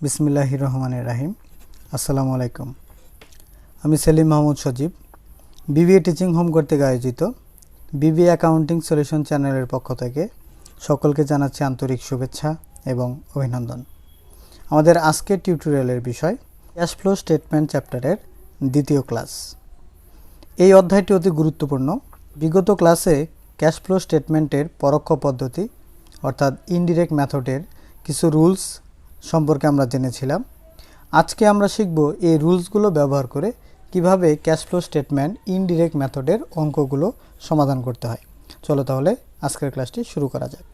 বিসমিল্লাহির রহমানির রহিম। আসসালামু আলাইকুম। আমি সেলিম মাহমুদ সজীব, বিবিএ টিচিং হোম কর্তৃক আয়োজিত বিবিএ অ্যাকাউন্টিং সলিউশন চ্যানেলের পক্ষ থেকে সকলকে জানাচ্ছি আন্তরিক শুভেচ্ছা এবং অভিনন্দন। আমাদের আজকের টিউটোরিয়ালের বিষয় ক্যাশ ফ্লো স্টেটমেন্ট চ্যাপ্টারের দ্বিতীয় ক্লাস। এই অধ্যায়টি অতি গুরুত্বপূর্ণ। বিগত ক্লাসে ক্যাশ ফ্লো স্টেটমেন্টের পরোক্ষ পদ্ধতি অর্থাৎ ইনডিরেক্ট মেথডের কিছু রুলস সম্পর্কে আমরা জেনেছিলাম। আজকে আমরা শিখব এই রুলসগুলো ব্যবহার করে কিভাবে ক্যাশ ফ্লো স্টেটমেন্ট ইনডিরেক্ট মেথডের অঙ্কগুলো সমাধান করতে হয়। চলো তাহলে আজকের ক্লাসটি শুরু করা যাক।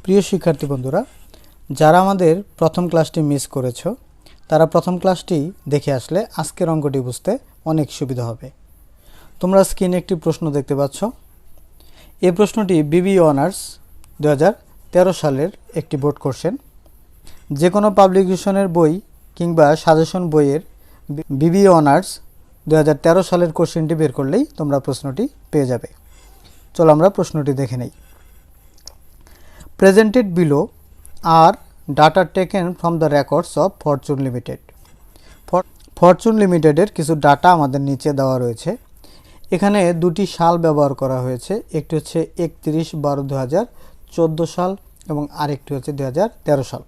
প্রিয় শিক্ষার্থী বন্ধুরা, যারা আমাদের প্রথম ক্লাসটি মিস করেছো তারা প্রথম ক্লাসটি দেখে আসলে আজকের অঙ্কটি বুঝতে অনেক সুবিধা হবে। তোমরা স্ক্রিনে একটি প্রশ্ন দেখতে পাচ্ছ। এই প্রশ্নটি বিবিএ অনার্স 2013 সালের একটি বোর্ড কোশ্চেন। যে কোনো পাবলিকেশনের বই কিংবা সাজেশন বইয়ের বিবিএ অনার্স 2013 সালের কোশ্চেনটি বের করলেই তোমরা প্রশ্নটি পেয়ে যাবে। চলো আমরা প্রশ্নটি দেখে নেই। Presented below are data taken from the records of Fortune Limited. Fortune লিমিটেডের কিছু ডাটা আমাদের নিচে দেওয়া রয়েছে। এখানে দুটি সাল ব্যবহার করা হয়েছে, একটি হচ্ছে 31/12/2014 সাল এবং আরেকটি হচ্ছে 2013 সাল।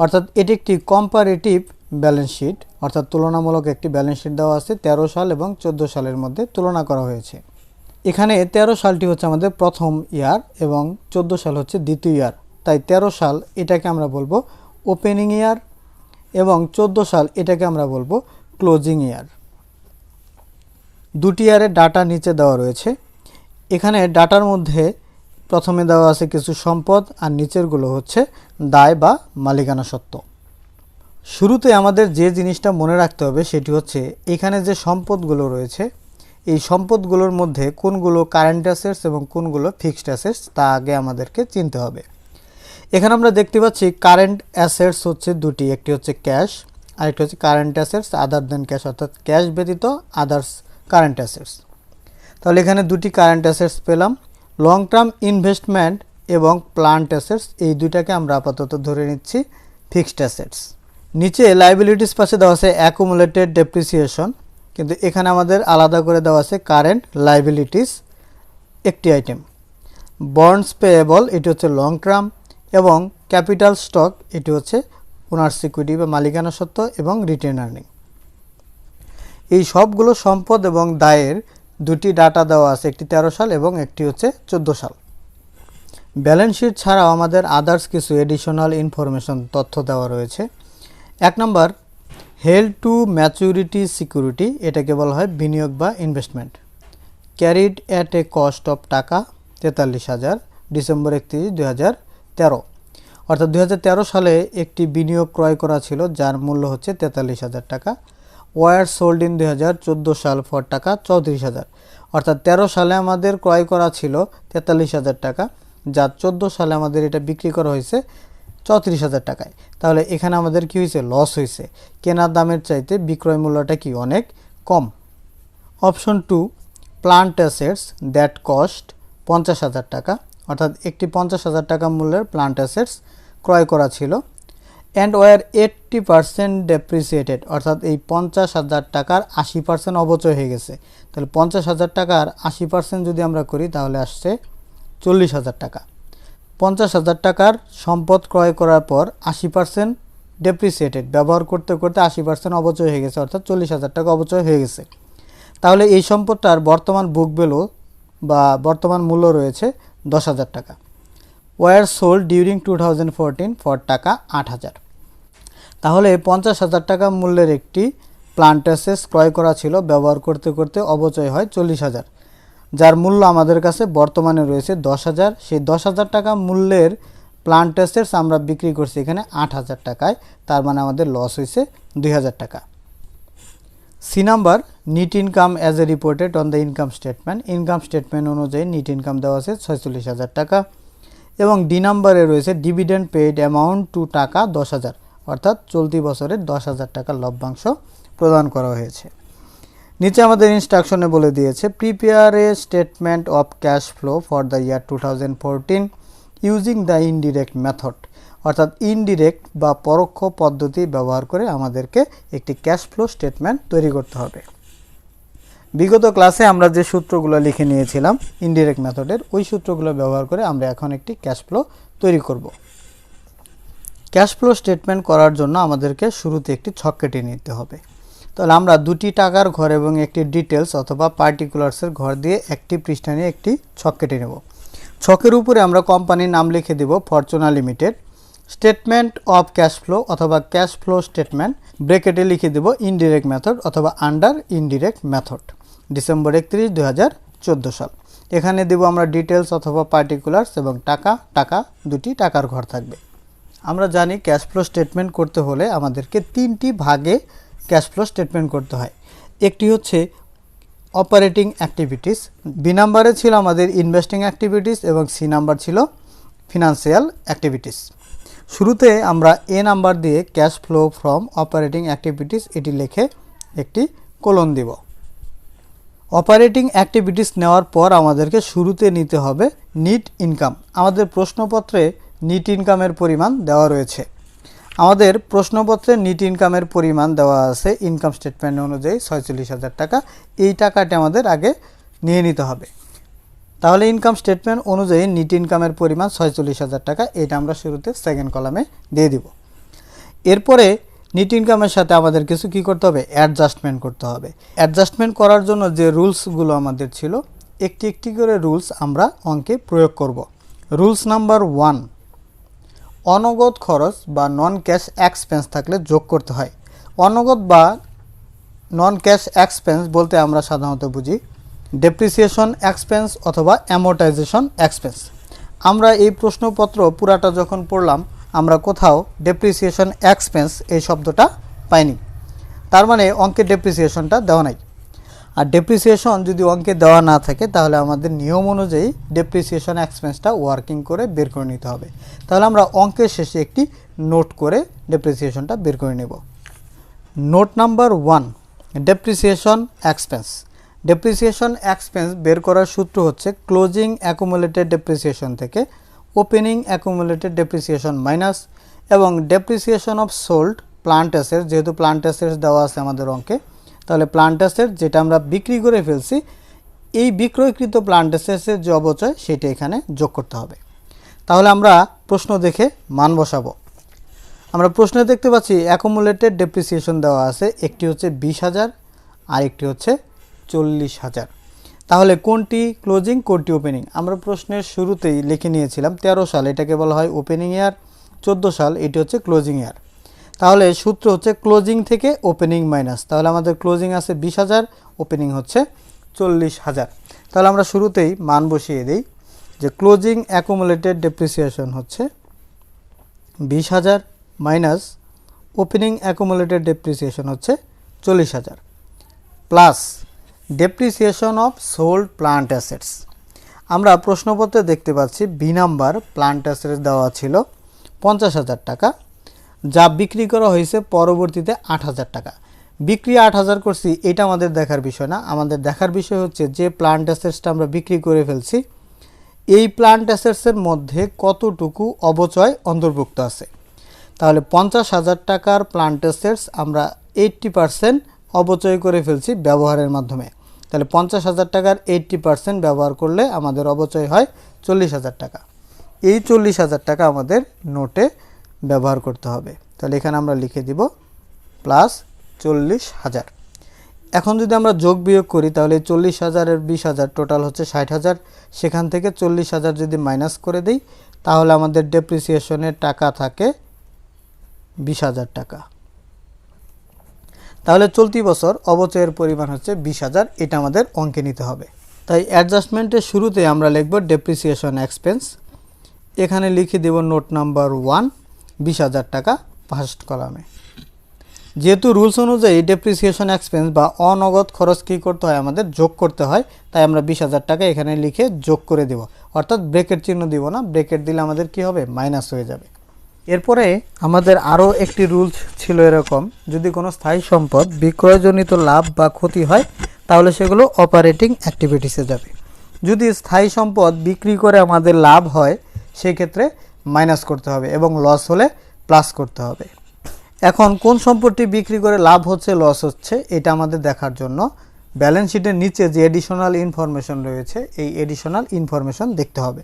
অর্থাৎ এটি একটি কম্পারেটিভ ব্যালেন্স শিট, অর্থাৎ তুলনামূলক একটি ব্যালেন্স শিট দেওয়া আছে। 13 সাল এবং 14 সালের মধ্যে তুলনা করা হয়েছে। এখানে 13 সালটি হচ্ছে আমাদের প্রথম ইয়ার এবং 14 সাল হচ্ছে দ্বিতীয় ইয়ার, তাই 13 সাল এটাকে আমরা বলবো ওপেনিং ইয়ার এবং 14 সাল এটাকে আমরা বলবো ক্লোজিং ইয়ার। দুটি ইয়ারের ডাটা নিচে দেওয়া রয়েছে। এখানে ডাটার মধ্যে প্রথমে দেওয়া আছে কিছু সম্পদ আর নিচেরগুলো হচ্ছে দায় বা মালিকানা সত্ত্ব। শুরুতে আমাদের যে জিনিসটা মনে রাখতে হবে সেটি হচ্ছে এখানে যে সম্পদগুলো রয়েছে এই সম্পদগুলোর মধ্যে কোনগুলো কারেন্ট অ্যাসেটস এবং কোনগুলো ফিক্সড অ্যাসেটস তা আগে আমাদেরকে চিনতে হবে। এখানে আমরা দেখতে পাচ্ছি কারেন্ট অ্যাসেটস হচ্ছে দুটি, একটি হচ্ছে ক্যাশ আর একটি হচ্ছে কারেন্ট অ্যাসেটস আদার দেন ক্যাশ, অর্থাৎ ক্যাশ ব্যতীত আদার্স কারেন্ট অ্যাসেটস। তাহলে এখানে দুটি কারেন্ট অ্যাসেটস পেলাম। লং টার্ম ইনভেস্টমেন্ট এবং প্লান্ট অ্যাসেটস এই দুইটাকে আমরা আপাতত ধরে নিচ্ছি ফিক্সড অ্যাসেটস। নিচে লাইবিলিটিস পাশে দেওয়া আছে অ্যাকুমুলেটেড ডেপ্রিসিয়েশন, কিন্তু এখানে আমাদের আলাদা করে দেওয়া আছে কারেন্ট লাইবিলিটিস একটি আইটেম। বন্ডস পেয়েবল এটি হচ্ছে লং টার্ম এবং ক্যাপিটাল স্টক এটি হচ্ছে ওনার্স ইকুইটি বা মালিকানা সত্ত্ব এবং রিটেন আর্নিং। এই সবগুলো সম্পদ এবং দায়ের দুটি ডাটা দেওয়া আছে, একটি 13 সাল এবং একটি হচ্ছে 14 সাল। ব্যালেন্স শিট ছাড়াও আমাদের আদার্স কিছু এডিশনাল ইনফরমেশন তথ্য দেওয়া রয়েছে। 1 নম্বর হেল্ড টু ম্যাচুরিটি সিকিউরিটি, এটাকে বলা হয় বিনিয়োগ বা investment. Carried at a cost of টাকা 43,000 ডিসেম্বর 31, 2013। অর্থাৎ 2013 সালে একটি বিনিয়োগ ক্রয় করা ছিল যার মূল্য হচ্ছে 43,000 টাকা। ওয়ার সোল্ড ইন 2014 সাল ফর টাকা 34,000। অর্থাৎ 13 সালে আমাদের ক্রয় করা ছিল 43,000 টাকা, যা 14 সালে আমাদের এটা বিক্রি করা হয়েছে 34,000 টাকায়। তাহলে এখানে আমাদের কি হয়েছে? লস হয়েছে। কেনার দামের চাইতে বিক্রয় মূল্যটা কি অনেক কম। Option 2 plant assets that cost 50,000 টাকা, অর্থাৎ একটি 50,000 টাকা মূল্যের প্লান্ট অ্যাসেটস ক্রয় করা ছিল। অ্যান্ড ওয়ার 80% ডেপ্রিসিয়েটেড, অর্থাৎ এই 50,000 টাকার 80% অবচয় হয়ে গেছে। তাহলে 50,000 টাকার 80% যদি আমরা করি তাহলে আসছে 40,000 টাকা। 50,000 টাকার সম্পদ ক্রয় করার পর 80% ডেপ্রিসিয়েটেড, ব্যবহার করতে করতে 80% অবচয় হয়ে গেছে, অর্থাৎ 40,000 টাকা অবচয় হয়ে গেছে। তাহলে এই সম্পদটার বর্তমান বুক ভ্যালু বা বর্তমান মূল্য রয়েছে 10,000 টাকা। ওয়ার সোল্ড ডিউরিং 2014 ফর টাকা 8,000। তাহলে 50,000 টাকা মূল্যের একটি প্লান্ট অ্যাসেটস ক্রয় করা ছিল, ব্যবহার করতে করতে অবচয় হয় 40,000, যার মূল্য আমাদের কাছে বর্তমানে রয়েছে 10,000। সেই 10,000 টাকা মূল্যের প্লান্ট অ্যাসেটস আমরা বিক্রি করছি এখানে 8,000 টাকায়, তার মানে আমাদের লস হয়েছে 2,000 টাকা। C number net income as a reported on the income statement. Income statement অনুযায়ী নিট ইনকাম দেওয়া আছে 46,000 টাকা এবং ডি নাম্বারে রয়েছে ডিভিডেন্ড পেইড অ্যামাউন্ট টু টাকা 10,000, অর্থাৎ চলতি বছরের 10,000 টাকা লভ্যাংশ প্রদান করা হয়েছে। নিচে আমাদের ইনস্ট্রাকশনে বলে দিয়েছে prepare a statement of cash flow for the year 2014 using the indirect method, অর্থাৎ ইনডিরেক্ট বা পরোক্ষ পদ্ধতি ব্যবহার করে আমাদেরকে একটি ক্যাশ ফ্লো স্টেটমেন্ট তৈরি করতে হবে। বিগত ক্লাসে আমরা যে সূত্রগুলো লিখে নিয়েছিলাম ইনডিরেক্ট মেথডের, ওই সূত্রগুলো ব্যবহার করে আমরা এখন একটি ক্যাশ ফ্লো তৈরি করব। ক্যাশ ফ্লো স্টেটমেন্ট করার জন্য আমাদেরকে শুরুতে একটি ছক কেটে নিতে হবে। তাহলে আমরা দুটি টাকার ঘর এবং একটি ডিটেলস অথবা পার্টিকুলার্সের ঘর দিয়ে একটি পৃষ্ঠা নিয়ে একটি ছক কেটে নেব। ছকের উপরে আমরা কোম্পানির নাম লিখে দেব Fortuna limited, statement of cash flow অথবা ক্যাশ ফ্লো স্টেটমেন্ট ব্র্যাকেটে লিখে দেব ইনডিরেক্ট মেথড অথবা আন্ডার ইনডিরেক্ট মেথড, ডিসেম্বর 31, 2014 সাল। এখানে দেব আমরা ডিটেলস অথবা পার্টিকুলার্স এবং টাকা দুটি টাকার ঘর থাকবে। আমরা জানি ক্যাশ ফ্লো স্টেটমেন্ট করতে হলে আমাদেরকে তিনটি ভাগে ক্যাশ ফ্লো স্টেটমেন্ট করতে হয়। একটি হচ্ছে অপারেটিং অ্যাক্টিভিটিস, বি নাম্বারে ছিল আমাদের ইনভেস্টিং অ্যাক্টিভিটিস এবং সি নাম্বার ছিল ফিনান্সিয়াল অ্যাক্টিভিটিস। শুরুতে আমরা এ নাম্বার দিয়ে cash flow from operating activities এটি লিখে একটি কোলন দিব। অপারেটিং অ্যাক্টিভিটিস নেওয়ার পর আমাদেরকে শুরুতে নিতে হবে নিট ইনকাম। আমাদের প্রশ্নপত্রে নিট ইনকামের পরিমাণ দেওয়া রয়েছে। আমাদের প্রশ্নপত্রে নিট ইনকামের পরিমাণ দেওয়া আছে ইনকাম স্টেটমেন্ট অনুযায়ী 46,000 টাকা। এই টাকাটি আমাদের আগে নিয়ে নিতে হবে। তাহলে ইনকাম স্টেটমেন্ট অনুযায়ী নিট ইনকামের পরিমাণ 46,000 টাকা, এটা আমরা শুরুতে সেকেন্ড কলামে দিয়ে দিব। এরপরে নিট ইনকামের সাথে আমাদের কিছু কি করতে হবে, অ্যাডজাস্টমেন্ট করতে হবে। অ্যাডজাস্টমেন্ট করার জন্য যে রুলসগুলো আমাদের ছিল একটি একটি করে রুলস আমরা অঙ্কে প্রয়োগ করব। রুলস নাম্বার 1, অনগদ খরচ বা নন ক্যাশ এক্সপেন্স থাকলে যোগ করতে হয়। অনগদ বা নন ক্যাশ এক্সপেন্স বলতে আমরা সাধারণত বুঝি ডেপ্রিসিয়েশন এক্সপেন্স অথবা অ্যামোর্টাইজেশন এক্সপেন্স। আমরা এই প্রশ্নপত্র পুরাটা যখন পড়লাম আমরা কোথাও ডেপ্রিসিয়েশন এক্সপেন্স এই শব্দটা পাইনি, তার মানে অঙ্কে ডেপ্রিসিয়েশনটা দেওয়া নাই। আর ডেপ্রিসিয়েশন যদি অঙ্কে দেওয়া না থাকে তাহলে আমাদের নিয়ম অনুযায়ী ডেপ্রিসিয়েশন এক্সপেন্সটা ওয়ার্কিং করে বের করে নিতে হবে। তাহলে আমরা অঙ্কের শেষে একটি নোট করে ডেপ্রিসিয়েশনটা বের করে নেব। Note number 1, depreciation expense. Depreciation expense বের করার সূত্র হচ্ছে ক্লোজিং অ্যাকুমুলেটেড ডেপ্রিসিয়েশন থেকে ওপেনিং অ্যাকুমুলেটেড ডেপ্রিসিয়েশন মাইনাস এবং depreciation of sold plant assets, যেহেতু প্লান্ট অ্যাসেটস দেওয়া আছে আমাদের অঙ্কে, তাহলে প্লান্ট অ্যাসেট যেটা আমরা বিক্রি করে ফেলছি এই বিক্রয়কৃত প্লান্ট অ্যাসেটসের যে অবচয় সেটা এখানে যোগ করতে হবে। তাহলে আমরা প্রশ্ন দেখে মান বসাবো। আমরা প্রশ্নে দেখতে পাচ্ছি অ্যাকুমুলেটেড ডেপ্রিসিয়েশন দেওয়া আছে, একটি হচ্ছে 20,000 আর একটি হচ্ছে 40,000। তাহলে কোনটি ক্লোজিং কোনটি ওপেনিং? আমরা প্রশ্নের শুরুতেই লিখে নিয়েছিলাম 13 সাল এটাকে বলা হয় ওপেনিং ইয়ার, 14 সাল এটি হচ্ছে ক্লোজিং ইয়ার। তাহলে সূত্র হচ্ছে ক্লোজিং থেকে ওপেনিং মাইনাস, তাহলে আমাদের ক্লোজিং আছে 20,000, ওপেনিং হচ্ছে 40,000। তাহলে আমরা শুরুতেই মান বসিয়ে দিই যে ক্লোজিং অ্যাকুমুলেটেড ডেপ্রিসিয়েশন হচ্ছে 20,000 মাইনাস ওপেনিং অ্যাকুমুলেটেড ডেপ্রিসিয়েশন হচ্ছে 40,000 plus depreciation of sold plant assets. আমরা প্রশ্নপত্রে দেখতে পাচ্ছি বি নাম্বার প্লান্ট অ্যাসেটস দেওয়া ছিল 50,000 টাকা, যা বিক্রি করা হয়েছে পরবর্তীতে 8,000 টাকা। বিক্রি 8,000 করছি এটা আমাদের দেখার বিষয় না, আমাদের দেখার বিষয় হচ্ছে যে প্লান্ট অ্যাসেটসটা আমরা বিক্রি করে ফেলছি এই প্লান্ট অ্যাসেটসের মধ্যে কতটুকু অবচয় অন্তর্ভুক্ত আছে। তাহলে 50,000 টাকার প্লান্ট অ্যাসেটস আমরা 80% অবচয় করে ফেলছি ব্যবহারের মাধ্যমে। তাহলে 50,000 টাকার 80% ব্যবহার করলে আমাদের অবচয় হয় 40,000 টাকা। এই 40,000 টাকা আমাদের নোটে ব্যবহার করতে হবে। তাহলে এখানে আমরা লিখে দিব প্লাস 40,000। এখন যদি আমরা যোগ বিয়োগ করি তাহলে 40,000 এর 20,000 টোটাল হচ্ছে 60,000, সেখান থেকে 40,000 যদি মাইনাস করে দিই তাহলে আমাদের ডেপ্রিসিয়েশনের টাকা থাকে 20,000 টাকা। তাহলে চলতি বছর অবচয়ের পরিমাণ হচ্ছে 20,000, এটা আমাদের অঙ্কে নিতে হবে। তাই অ্যাডজাস্টমেন্টের শুরুতে আমরা লিখব ডেপ্রিসিয়েশন এক্সপেন্স, এখানে লিখে দেব নোট নাম্বার 1 20,000 টাকা ফার্স্ট কলামে। যেহেতু রুলস অনুযায়ী ডেপ্রিসিয়েশন এক্সপেন্স বা অনগদ খরচ কী করতে হয় আমাদের যোগ করতে হয়, তাই আমরা 20,000 টাকা এখানে লিখে যোগ করে দেব, অর্থাৎ ব্রেকেট চিহ্ন দিব না, ব্রেকেট দিলে আমাদের কি হবে মাইনাস হয়ে যাবে। এরপরে আমাদের আরও একটি রুলস ছিল এরকম, যদি কোনো স্থায়ী সম্পদ বিক্রয়জনিত লাভ বা ক্ষতি হয় তাহলে সেগুলো অপারেটিং অ্যাক্টিভিটিসে যাবে। যদি স্থায়ী সম্পদ বিক্রি করে আমাদের লাভ হয় সেক্ষেত্রে মাইনাস করতে হবে এবং লস হলে প্লাস করতে হবে। এখন কোন সম্পদটি বিক্রি করে লাভ হচ্ছে লস হচ্ছে এটা আমাদের দেখার জন্য ব্যালেন্স শিটের নিচে যে এডিশনাল ইনফরমেশন রয়েছে এই এডিশনাল ইনফরমেশন দেখতে হবে।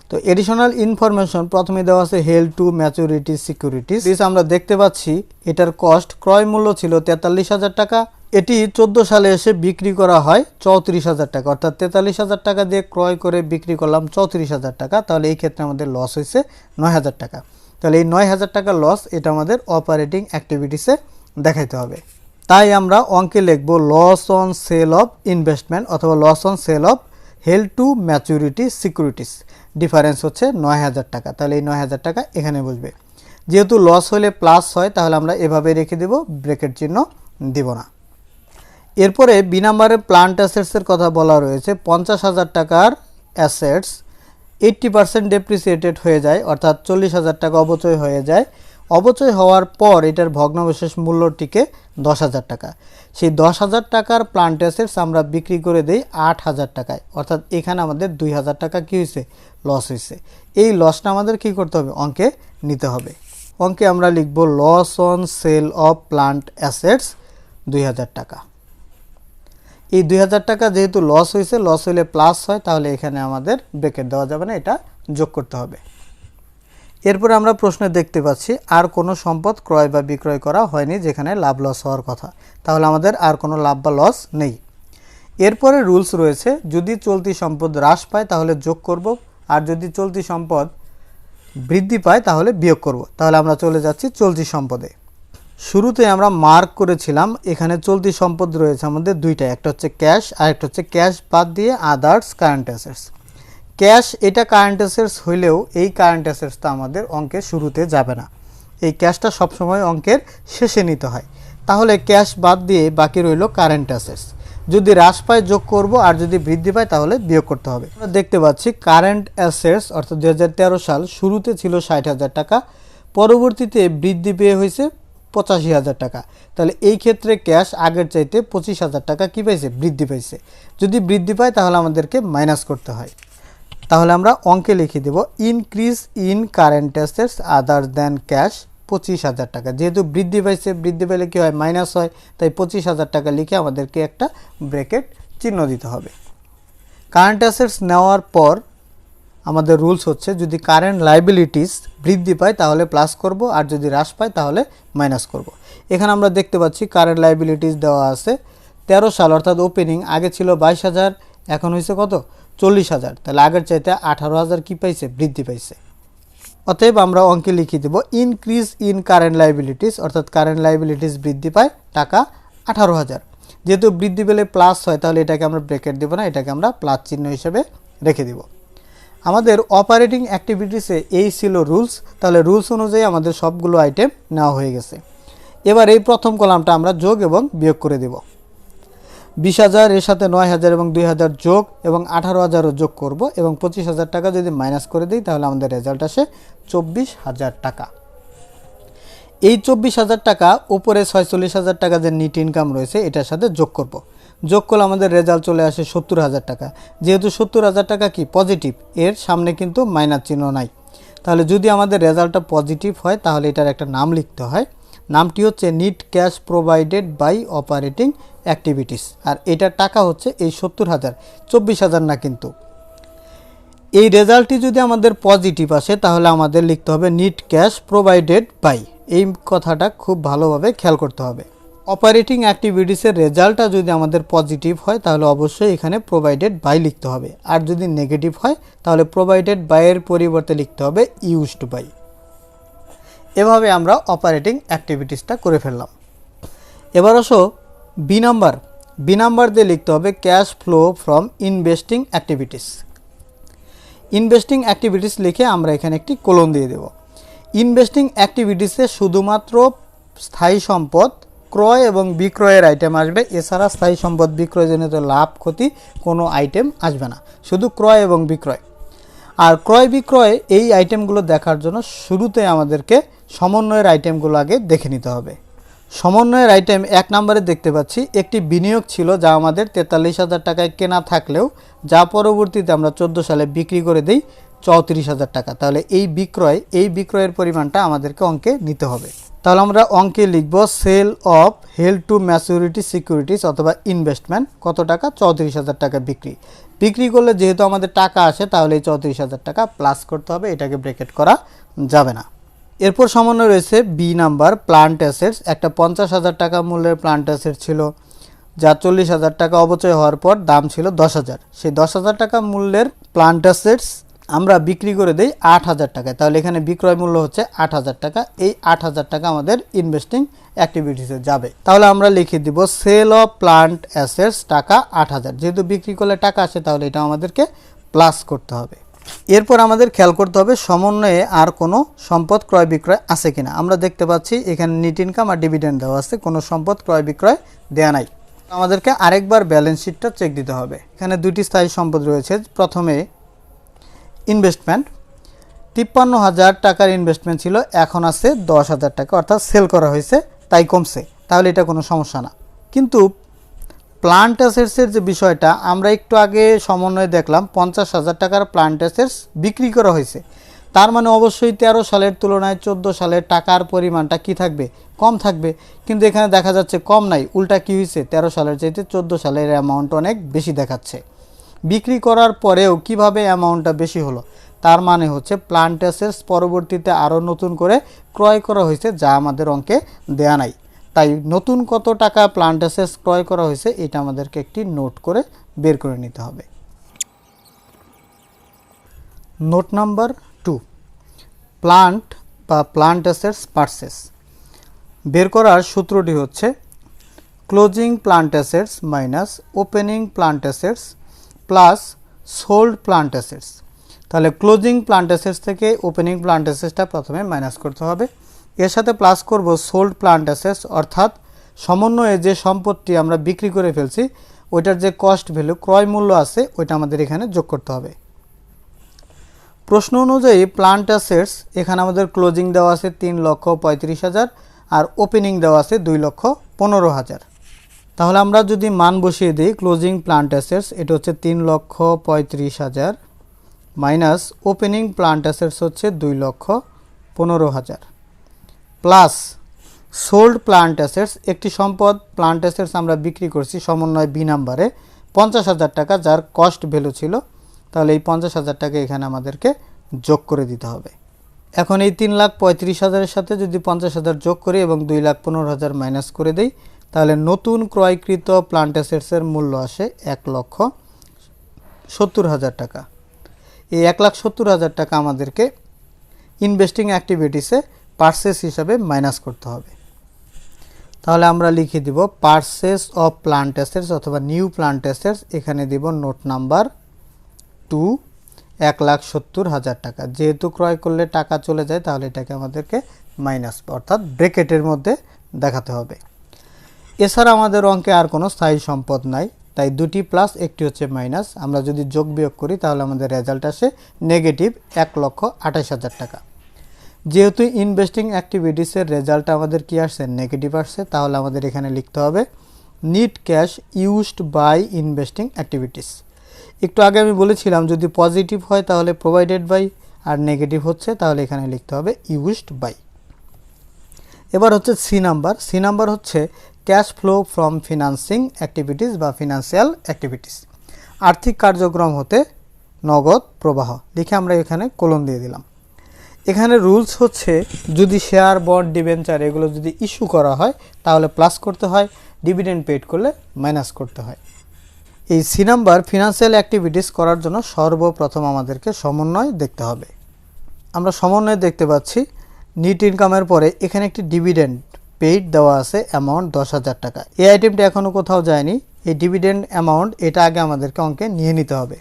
তো এডিশনাল ইনফরমেশন প্রথমে দেওয়া আছে হেল্ড টু ম্যাচুরিটি সিকিউরিটিস। আমরা দেখতে পাচ্ছি এটার কস্ট ক্রয় মূল্য ছিল 43,000 টাকা, এটি 14 সালে এসে বিক্রি করা হয় 34,000 টাকা, অর্থাৎ 43,000 টাকা দিয়ে ক্রয় করে বিক্রি করলাম 34,000 টাকা, তাহলে এই ক্ষেত্রে আমাদের লস হয়েছে 9,000 টাকা। তাহলে এই 9,000 টাকা লস এটা আমাদের অপারেটিং অ্যাক্টিভিটিসে দেখাইতে হবে। তাই আমরা অঙ্কে লিখব loss on sale of investment অথবা loss on sale of held to maturity securities, difference হচ্ছে 9,000 টাকা। তাহলে এই 9,000 টাকা এখানে বসবে। যেহেতু লস হলে প্লাস হয় তাহলে আমরা এভাবে রেখে দেব, ব্র্যাকেট চিহ্ন দিব না। এরপরে বি নাম্বারের প্লান্ট অ্যাসেটসের কথা বলা রয়েছে। 50,000 টাকার অ্যাসেটস 80% ডেপ্রিসিয়েটেড হয়ে যায়, অর্থাৎ 40,000 টাকা অবচয় হয়ে যায়। অবচয় হওয়ার পর এটার ভগ্নাবশেষ মূল্যটিকে 10,000 টাকা। সেই 10,000 টাকার প্লান্ট অ্যাসেটস আমরা বিক্রি করে দেই 8,000 টাকায়, অর্থাৎ এখানে আমাদের 2,000 টাকা কী হয়েছে লস হয়েছে। এই লসটা আমাদের কি করতে হবে অঙ্কে নিতে হবে। অঙ্কে আমরা লিখব loss on sale of plant assets 2,000 টাকা। এই 2,000 টাকা যেহেতু লস হয়েছে, লস হলে প্লাস হয়, তাহলে এখানে আমাদের ব্র্যাকেট দেওয়া যাবে না, এটা যোগ করতে হবে। এরপরে আমরা প্রশ্নে দেখতে পাচ্ছি আর কোনো সম্পদ ক্রয় বা বিক্রয় করা হয়নি যেখানে লাভ লস হওয়ার কথা, তাহলে আমাদের আর কোনো লাভ বা লস নেই। এরপরে রুলস রয়েছে, যদি চলতি সম্পদ হ্রাস পায় তাহলে যোগ করব, আর যদি চলতি সম্পদ বৃদ্ধি পায় তাহলে বিয়োগ করব। তাহলে আমরা চলে যাচ্ছি চলতি সম্পদে। শুরুতে আমরা মার্ক করেছিলাম এখানে চলতি সম্পদ রয়েছে আমাদের দুইটা, একটা হচ্ছে ক্যাশ আর একটা হচ্ছে ক্যাশ বাদ দিয়ে আদার্স কারেন্ট অ্যাসেটস। ক্যাশ এটা কারেন্ট অ্যাসেটস হইলেও এই কারেন্ট অ্যাসেটসটা আমাদের অঙ্কের শুরুতে যাবে না, এই ক্যাশটা সবসময় অঙ্কের শেষে নিতে হয়। তাহলে ক্যাশ বাদ দিয়ে বাকি রইল কারেন্ট অ্যাসেটস। যদি হ্রাস পায় যোগ করব, আর যদি বৃদ্ধি পায় তাহলে বিয়োগ করতে হবে। আমরা দেখতে পাচ্ছি কারেন্ট অ্যাসেটস অর্থাৎ 2013 সাল শুরুতে ছিল 60,000 টাকা, পরবর্তীতে বৃদ্ধি পেয়ে হয়েছে 85,000 টাকা। তাহলে এই ক্ষেত্রে ক্যাশ আগের চাইতে 25,000 টাকা কী পাইছে বৃদ্ধি পাইছে। যদি বৃদ্ধি পায় তাহলে আমাদেরকে মাইনাস করতে হয়। তাহলে আমরা অঙ্কে লিখে দেব increase in current assets other than cash 25,000 টাকা। যেহেতু বৃদ্ধি পাইছে, বৃদ্ধি পেলে কী হয় মাইনাস হয়, তাই 25,000 টাকা লিখে আমাদেরকে একটা ব্র্যাকেট চিহ্ন দিতে হবে। কারেন্ট অ্যাসেটস নেওয়ার পর আমাদের রুলস হচ্ছে যদি কারেন্ট লাইবিলিটিস বৃদ্ধি পায় তাহলে প্লাস করব, আর যদি হ্রাস পায় তাহলে মাইনাস করব। এখানে আমরা দেখতে পাচ্ছি কারেন্ট লাইবিলিটিস দেওয়া আছে 13 সাল অর্থাৎ ওপেনিং আগে ছিল 22,000, এখন হয়েছে কত 40,000, তাহলে আগের চাইতে 18,000 কী পাইছে বৃদ্ধি পাইছে। অতএব আমরা অঙ্কে লিখে দেব ইনক্রিজ ইন কারেন্ট লাইবিলিটিস, অর্থাৎ কারেন্ট লাইবিলিটিস বৃদ্ধি পায় টাকা 18,000। যেহেতু বৃদ্ধি পেলে প্লাস হয় তাহলে এটাকে আমরা ব্র্যাকেট দেব না, এটাকে আমরা প্লাস চিহ্ন হিসেবে রেখে দেব। আমাদের অপারেটিং অ্যাক্টিভিটিসে এই ছিল রুলস। তাহলে রুলস অনুযায়ী আমাদের সবগুলো আইটেম নেওয়া হয়ে গেছে। এবার এই প্রথম কলামটা আমরা যোগ এবং বিয়োগ করে দেব। 20,000 এর সাথে 9,000 এবং 2,000 যোগ এবং 18,000ও যোগ করব এবং 25,000 টাকা যদি মাইনাস করে দিই তাহলে আমাদের রেজাল্ট আসে 24,000 টাকা। এই 24,000 টাকা উপরে 46,000 টাকা যে নিট ইনকাম রয়েছে এটার সাথে যোগ করব। যোগ করলে আমাদের রেজাল্ট চলে আসে 70,000 টাকা। যেহেতু 70,000 টাকা কি পজিটিভ, এর সামনে কিন্তু মাইনাস চিহ্ন নাই। তাহলে যদি আমাদের রেজাল্টটা পজিটিভ হয় তাহলে এটার একটা নাম লিখতে হয়, নামটি হচ্ছে net cash provided by operating activities. আর এটার টাকা হচ্ছে এই 70,000, 24,000 না কিন্তু। এই রেজাল্টটি যদি আমাদের পজিটিভ আসে তাহলে আমাদের লিখতে হবে নিট ক্যাশ প্রোভাইডেড বাই। এই কথাটা খুব ভালোভাবে খেয়াল করতে হবে। অপারেটিং অ্যাক্টিভিটিসের রেজাল্টটা যদি আমাদের পজিটিভ হয় তাহলে অবশ্যই এখানে প্রোভাইডেড বাই লিখতে হবে, আর যদি নেগেটিভ হয় তাহলে প্রোভাইডেড বাইয়ের পরিবর্তে লিখতে হবে ইউজড বাই। এভাবে আমরা অপারেটিং অ্যাক্টিভিটিসটা করে ফেললাম। এবার আসো বি নাম্বার দিয়ে লিখতে হবে cash flow from investing activities. Investing activities লিখে আমরা এখানে একটি কোলন দিয়ে দেব। ইনভেস্টিং অ্যাক্টিভিটিসে শুধুমাত্র স্থায়ী সম্পদ ক্রয় এবং বিক্রয়ের আইটেম আসবে, এছাড়া স্থায়ী সম্পদ বিক্রয়জনিত লাভ ক্ষতি কোনো আইটেম আসবে না, শুধু ক্রয় এবং বিক্রয়। আর ক্রয় বিক্রয় এই আইটেমগুলো দেখার জন্য শুরুতে আমাদেরকে সমন্বয়ের আইটেমগুলো আগে দেখে নিতে হবে। সমন্বয়ের আইটেম 1 নম্বরে দেখতে পাচ্ছি একটি বিনিয়োগ ছিল যা আমাদের 43,000 টাকায় কেনা থাকলেও যা পরবর্তীতে আমরা 14 সালে বিক্রি করে দেই 34,000 টাকা। তাহলে এই বিক্রয়ের পরিমাণটা আমাদেরকে অঙ্কে নিতে হবে। তাহলে আমরা অঙ্কে লিখব sale of held to maturity securities অথবা ইনভেস্টমেন্ট কত টাকা, 34,000 টাকা বিক্রি করলে যেহেতু আমাদের টাকা আসে তাহলে এই 34,000 টাকা প্লাস করতে হবে, এটাকে ব্র্যাকেট করা যাবে না। এরপর সমন্বয় রয়েছে বি নাম্বার প্লান্ট অ্যাসেটস। একটা 50,000 টাকা মূল্যের প্লান্ট অ্যাসেট ছিল যা 40,000 টাকা অবচয় হওয়ার পর দাম ছিল 10,000। সেই 10,000 টাকা মূল্যের প্লান্ট অ্যাসেটস আমরা বিক্রি করে দেই 8,000 টাকায়। তাহলে এখানে বিক্রয় মূল্য হচ্ছে 8,000 টাকা। এই 8,000 টাকা আমাদের ইনভেস্টিং অ্যাক্টিভিটিসে যাবে। তাহলে আমরা লিখে দিব সেল অফ প্লান্ট অ্যাসেটস টাকা 8,000। যেহেতু বিক্রি করলে টাকা আসে তাহলে এটা আমাদেরকে প্লাস করতে হবে। এরপর আমাদের খেয়াল করতে হবে সমন্বয়ে আর কোনো সম্পদ ক্রয় বিক্রয় আছে কিনা। আমরা দেখতে পাচ্ছি এখানে নেট ইনকাম আর ডিভিডেন্ড দেওয়া আছে, কোনো সম্পদ ক্রয় বিক্রয় দেয়া নাই। আমাদেরকে আরেকবার ব্যালেন্স শিটটা চেক দিতে হবে। এখানে দুটি স্থায়ী সম্পদ রয়েছে। প্রথমে ইনভেস্টমেন্ট 53,000 টাকার ইনভেস্টমেন্ট ছিল, এখন আছে 10,000 টাকা, অর্থাৎ সেল করা হয়েছে তাই কমছে, তাহলে এটা কোনো সমস্যা না। কিন্তু প্লান্ট অ্যাসেটসের যে বিষয়টা আমরা একটু আগে সমন্বয়ে দেখলাম 50,000 টাকার প্লান্ট অ্যাসেটস বিক্রি করা হয়েছে, তার মানে অবশ্যই 13 সালের তুলনায় 14 সালের টাকার পরিমাণটা কি থাকবে, কম থাকবে। কিন্তু এখানে দেখা যাচ্ছে কম নাই, উল্টা কি হয়েছে, 13 সালের চাইতে 14 সালের অ্যামাউন্ট অনেক বেশি দেখাচ্ছে। বিক্রি করার পরেও কিভাবে অ্যামাউন্টটা বেশি হলো, তার মানে হচ্ছে প্লান্ট অ্যাসেটস পরবর্তীতে আরও নতুন করে ক্রয় করা হয়েছে যা আমাদের অঙ্কে দেয়া নাই। তাই নতুন কত টাকা প্লান্ট অ্যাসেটস ক্রয় করা হয়েছে এটা আমাদেরকে একটি নোট করে বের করে নিতে হবে। Note number 2, plant assets purchase. বের করার সূত্রটি হচ্ছে closing plant assets minus opening plant assets plus sold plant assets. তাহলে ক্লোজিং প্লান্ট অ্যাসেটস থেকে ওপেনিং প্লান্ট অ্যাসেটসটা প্রথমে মাইনাস করতে হবে, এর সাথে প্লাস করব সোল্ড প্লান্ট অ্যাসেটস, অর্থাৎ সমন্বয়ে যে সম্পদটি আমরা বিক্রি করে ফেলছি ওইটার যে কস্ট ভ্যালু ক্রয় মূল্য আছে ওইটা আমাদের এখানে যোগ করতে হবে। প্রশ্ন অনুযায়ী প্লান্ট অ্যাসেটস এখানে আমাদের ক্লোজিং দেওয়া আছে 3,35,000 আর ওপেনিং দেওয়া আছে 2,15,000। তাহলে আমরা যদি মান বসিয়ে দিই, ক্লোজিং প্লান্ট অ্যাসেটস এটা হচ্ছে 3,35,000 মাইনাস ওপেনিং প্লান্ট অ্যাসেটস হচ্ছে 2,15,000 প্লাস সোল্ড প্লান্ট অ্যাসেটস, একটি সম্পদ প্লান্ট অ্যাসেটস আমরা বিক্রি করছি সমন্বয় বি নাম্বারে 50,000 টাকা যার কস্ট ভ্যালু ছিল, তাহলে এই 50,000 টাকা এখানে আমাদেরকে যোগ করে দিতে হবে। এখন এই 3,35,000-এর সাথে যদি 50,000 যোগ করি এবং 2,15,000 মাইনাস করে দেই তাহলে নতুন ক্রয়কৃত প্লান্ট অ্যাসেটসের মূল্য আসে 1,70,000 টাকা। এই 1,70,000 টাকা আমাদেরকে ইনভেস্টিং অ্যাক্টিভিটিসে পারচেস হিসাবে মাইনাস করতে হবে। তাহলে আমরা লিখে দিব পারচেস অফ প্লান্ট অ্যাসেটস অথবা নিউ প্লান্ট অ্যাসেটস, এখানে দিব নোট নাম্বার 2 1,70,000 টাকা। যেহেতু ক্রয় করলে টাকা চলে যায় তাহলে এটাকে আমাদেরকে মাইনাস অর্থাৎ ব্র্যাকেটের মধ্যে দেখাতে হবে। এছাড়া আমাদের অঙ্কে আর কোনো স্থায়ী সম্পদ নাই, তাই দুটি প্লাস একটি হচ্ছে মাইনাস। আমরা যদি যোগ বিয়োগ করি তাহলে আমাদের রেজাল্ট আসে নেগেটিভ 1,28,000 টাকা। যেহেতু ইনভেস্টিং অ্যাক্টিভিটিসের রেজাল্ট আমাদের কি আসছে, নেগেটিভ আসছে, তাহলে আমাদের এখানে লিখতে হবে net cash used by investing activities. একটু আগে আমি বলেছিলাম যদি পজিটিভ হয় তাহলে প্রোভাইডেড বাই, আর নেগেটিভ হচ্ছে তাহলে এখানে লিখতে হবে ইউজড বাই। এবার হচ্ছে সি নাম্বার হচ্ছে cash flow from financing activities বা ফিনান্সিয়াল অ্যাক্টিভিটিস, আর্থিক কার্যক্রম হতে নগদ প্রবাহ। লিখে আমরা এখানে কোলন দিয়ে দিলাম। এখানে রুলস হচ্ছে যদি শেয়ার বন্ড ডিবেঞ্চার এগুলো যদি ইস্যু করা হয় তাহলে প্লাস করতে হয়, ডিভিডেন্ড পেড করলে মাইনাস করতে হয়। এই সি নাম্বার ফিনান্সিয়াল অ্যাক্টিভিটিস করার জন্য সর্বপ্রথম আমাদেরকে সমন্বয় দেখতে হবে। আমরা সমন্বয় দেখতে পাচ্ছি নিট ইনকামের পরে এখানে একটি ডিভিডেন্ড পেইড দেওয়া আছে অ্যামাউন্ট 10,000 টাকা। এই আইটেমটা এখনও কোথাও যায়নি, এই ডিভিডেন্ড অ্যামাউন্ট এটা আগে আমাদেরকে অঙ্কে নিয়ে নিতে হবে।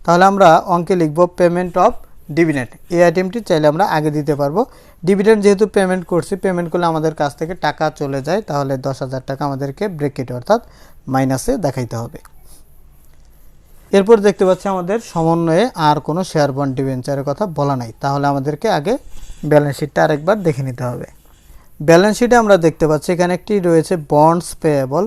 তাহলে আমরা অঙ্কে লিখব পেমেন্ট অফ ডিভিডেন্ড। এই আইটেমটি চাইলে আমরা আগে দিতে পারবো। ডিভিডেন্ড যেহেতু পেমেন্ট করছি, পেমেন্ট করলে আমাদের কাছ থেকে টাকা চলে যায়, তাহলে 10,000 টাকা আমাদেরকে ব্র্যাকেট অর্থাৎ মাইনাসে দেখাইতে হবে। এরপর দেখতে পাচ্ছি আমাদের সমন্বয়ে আর কোনো শেয়ার বন্ড ডিবেঞ্চারের কথা বলা নাই, তাহলে আমাদেরকে আগে ব্যালেন্স শিটটা আরেকবার দেখে নিতে হবে। ব্যালেন্স শিটে আমরা দেখতে পাচ্ছি এখানে একটি রয়েছে বন্ডস পেয়েবল,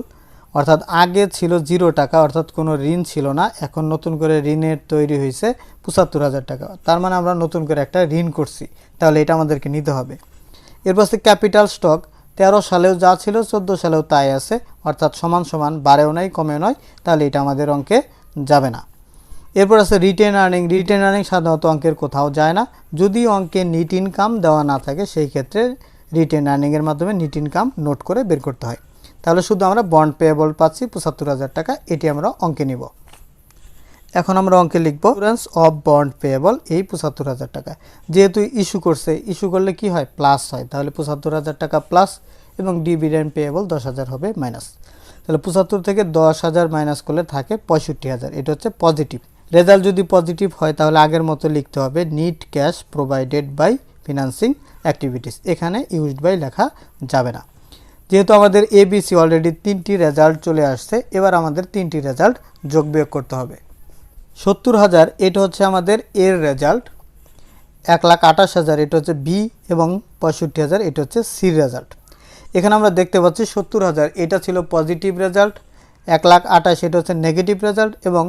অর্থাৎ আগে ছিল 0 টাকা, অর্থাৎ কোনো ঋণ ছিল না, এখন নতুন করে ঋণের তৈরি হয়েছে ৭৫,০০০ টাকা। তার মানে আমরা নতুন করে একটা ঋণ করছি, তাহলে এটা আমাদেরকে নিতে হবে। এরপর আছে ক্যাপিটাল স্টক, 13 সালেও যা ছিল 14 সালেও তাই আছে, অর্থাৎ সমান সমান, বাড়েও নাই কমেও নয়, তাহলে এটা আমাদের অঙ্কে যাবে না। এরপর আছে রিটেন আর্নিং। রিটেন আর্নিং সাধারণত অঙ্কের কোথাও যায় না, যদি অঙ্কে নিট ইনকাম দেওয়া না থাকে সেই ক্ষেত্রে রিটেন আর্নিংয়ের মাধ্যমে নিট ইনকাম নোট করে বের করতে হয়। তাহলে শুধু আমরা বন্ড পেয়েবল পাচ্ছি ৭৫,০০০ টাকা, এটি আমরা অঙ্কে নিব। এখন আমরা অঙ্কে লিখব ইন্স্যুরেন্স অফ বন্ড পেয়েবল এই ৭৫,০০০ টাকা, যেহেতু ইস্যু করছে, ইস্যু করলে কি হয়, প্লাস হয়, তাহলে ৭৫,০০০ টাকা প্লাস এবং ডিভিডেন্ড পেয়েবল ১০,০০০ হবে মাইনাস। তাহলে ৭৫ থেকে ১০,০০০ মাইনাস করলে থাকে ৬৫,০০০, এটা হচ্ছে পজিটিভ। রেজাল্ট যদি পজিটিভ হয় তাহলে আগের মতো লিখতে হবে net cash provided by financing activities, এখানে ইউজড বাই লেখা যাবে না। যেহেতু আমাদের এবিসি অলরেডি 3টি রেজাল্ট চলে আসছে, এবার আমাদের 3টি রেজাল্ট যোগ বিয়োগ করতে হবে। ৭০,০০০ এটা হচ্ছে আমাদের এর রেজাল্ট, ১,২৮,০০০ এটা হচ্ছে বি এবং ৬৫,০০০ এটা হচ্ছে সির রেজাল্ট। এখানে আমরা দেখতে পাচ্ছি ৭০,০০০ এটা ছিল পজিটিভ রেজাল্ট, ১,২৮,০০০ এটা হচ্ছে নেগেটিভ রেজাল্ট এবং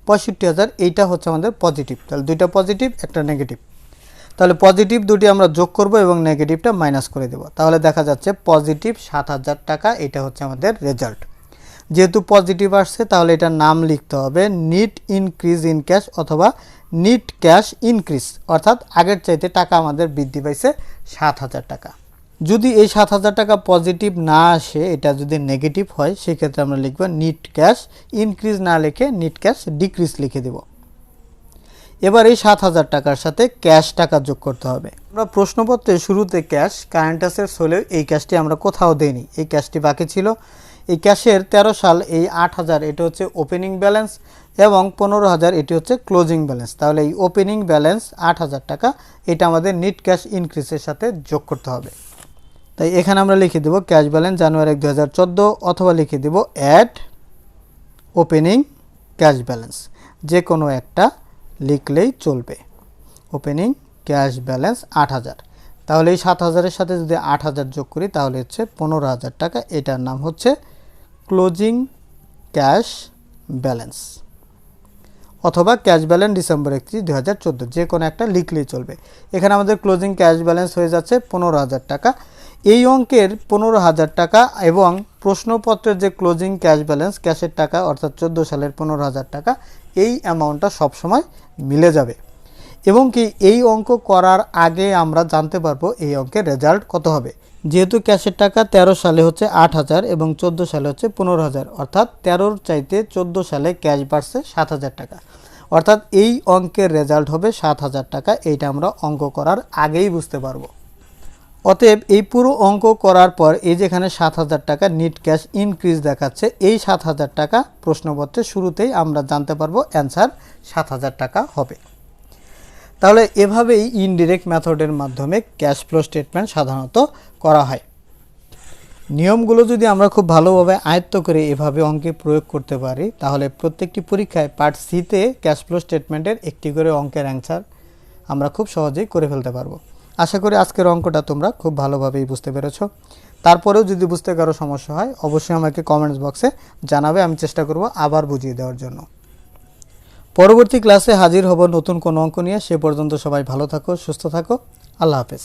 ৬৫,০০০ এইটা হচ্ছে আমাদের পজিটিভ। তাহলে দুইটা পজিটিভ একটা নেগেটিভ, তাহলে পজিটিভ দুটি আমরা যোগ করব এবং নেগেটিভটা মাইনাস করে দেব। তাহলে দেখা যাচ্ছে পজিটিভ ৭,০০০ টাকা, এটা হচ্ছে আমাদের রেজাল্ট। যেহেতু পজিটিভ আসছে তাহলে এটার নাম লিখতে হবে নিট ইনক্রিজ ইন ক্যাশ অথবা নিট ক্যাশ ইনক্রিজ, অর্থাৎ আগের চাইতে টাকা আমাদের বৃদ্ধি পাইছে ৭,০০০ টাকা। যদি এই ৭,০০০ টাকা পজিটিভ না আসে, এটা যদি নেগেটিভ হয়, সেক্ষেত্রে আমরা লিখব নিট ক্যাশ ইনক্রিজ, না লিখে নিট ক্যাশ ডিক্রিজ লিখে দেব। এবার এই ৭,০০০ টাকার সাথে ক্যাশ টাকা যোগ করতে হবে। আমরা প্রশ্নপত্রের শুরুতে ক্যাশ কারেন্ট অ্যাসেটস হলেও এই ক্যাশটি আমরা কোথাও দেইনি, এই ক্যাশটি বাকি ছিল। এই ক্যাশের 13 সাল এই ৮,০০০ এটা হচ্ছে ওপেনিং ব্যালেন্স এবং 15,০০০ এটি হচ্ছে ক্লোজিং ব্যালেন্স। তাহলে এই ওপেনিং ব্যালেন্স ৮,০০০ টাকা, এটা আমাদের নিট ক্যাশ ইনক্রিজের সাথে যোগ করতে হবে। তাই এখানে আমরা লিখে দেব ক্যাশ ব্যালেন্স জানুয়ারি ১, ২০১৪ অথবা লিখে দেব অ্যাড ওপেনিং ক্যাশ ব্যালেন্স, যে কোনো একটা লিখলেই চলবে। ওপেনিং ক্যাশ ব্যালেন্স ৮,০০০, তাহলে এই ৭,০০০-এর সাথে যদি ৮,০০০ যোগ করি তাহলে হচ্ছে ১৫,০০০ টাকা, এটার নাম হচ্ছে ক্লোজিং ক্যাশ ব্যালেন্স অথবা ক্যাশ ব্যালেন্স ডিসেম্বর ৩১, ২০১৪, যে কোনো একটা লিখলেই চলবে। এখানে আমাদের ক্লোজিং ক্যাশ ব্যালেন্স হয়ে যাচ্ছে ১৫,০০০ টাকা। এই অঙ্কের ১৫,০০০ টাকা এবং প্রশ্নপত্রের যে ক্লোজিং ক্যাশ ব্যালেন্স ক্যাশের টাকা অর্থাৎ ১৪ সালের ১৫,০০০ টাকা, এই অ্যামাউন্টটা সবসময় মিলে যাবে এবং কি এই অঙ্ক করার আগে আমরা জানতে পারবো এই অঙ্কের রেজাল্ট কত হবে। যেহেতু ক্যাশের টাকা ১৩ সালে হচ্ছে ৮,০০০ এবং ১৪ সালে হচ্ছে ১৫,০০০, অর্থাৎ ১৩-র চাইতে ১৪ সালে ক্যাশ বাড়ছে ৭,০০০ টাকা, অর্থাৎ এই অঙ্কের রেজাল্ট হবে ৭,০০০ টাকা। এইটা আমরা অঙ্ক করার আগেই বুঝতে পারবো। অতএব এই পুরো অঙ্ক করার পর এই যেখানে ৭,০০০ টাকা নিট ক্যাশ ইনক্রিজ দেখাচ্ছে, এই ৭,০০০ টাকা প্রশ্নপত্রের শুরুতেই আমরা জানতে পারবো অ্যান্সার ৭,০০০ টাকা হবে। তাহলে এভাবেই ইনডিরেক্ট মেথডের মাধ্যমে ক্যাশ ফ্লো স্টেটমেন্ট সাধারণত করা হয়। নিয়মগুলো যদি আমরা খুব ভালোভাবে আয়ত্ত করে এভাবে অঙ্কে প্রয়োগ করতে পারি তাহলে প্রত্যেকটি পরীক্ষায় পার্ট সিতে ক্যাশ ফ্লো স্টেটমেন্টের একটি করে অঙ্কের অ্যান্সার আমরা খুব সহজেই করে ফেলতে পারবো। আশা করি আজকের অঙ্কটা তোমরা খুব ভালোভাবেই বুঝতে পেরেছো। তারপরেও যদি বুঝতে কারো সমস্যা হয় অবশ্যই আমাকে কমেন্টস বক্সে জানাবে, আমি চেষ্টা করব আবার বুঝিয়ে দেওয়ার জন্য। পরবর্তী ক্লাসে হাজির হব নতুন কোনো অঙ্ক নিয়ে। সে পর্যন্ত সবাই ভালো থাকো, সুস্থ থাকো, আল্লাহ হাফেজ।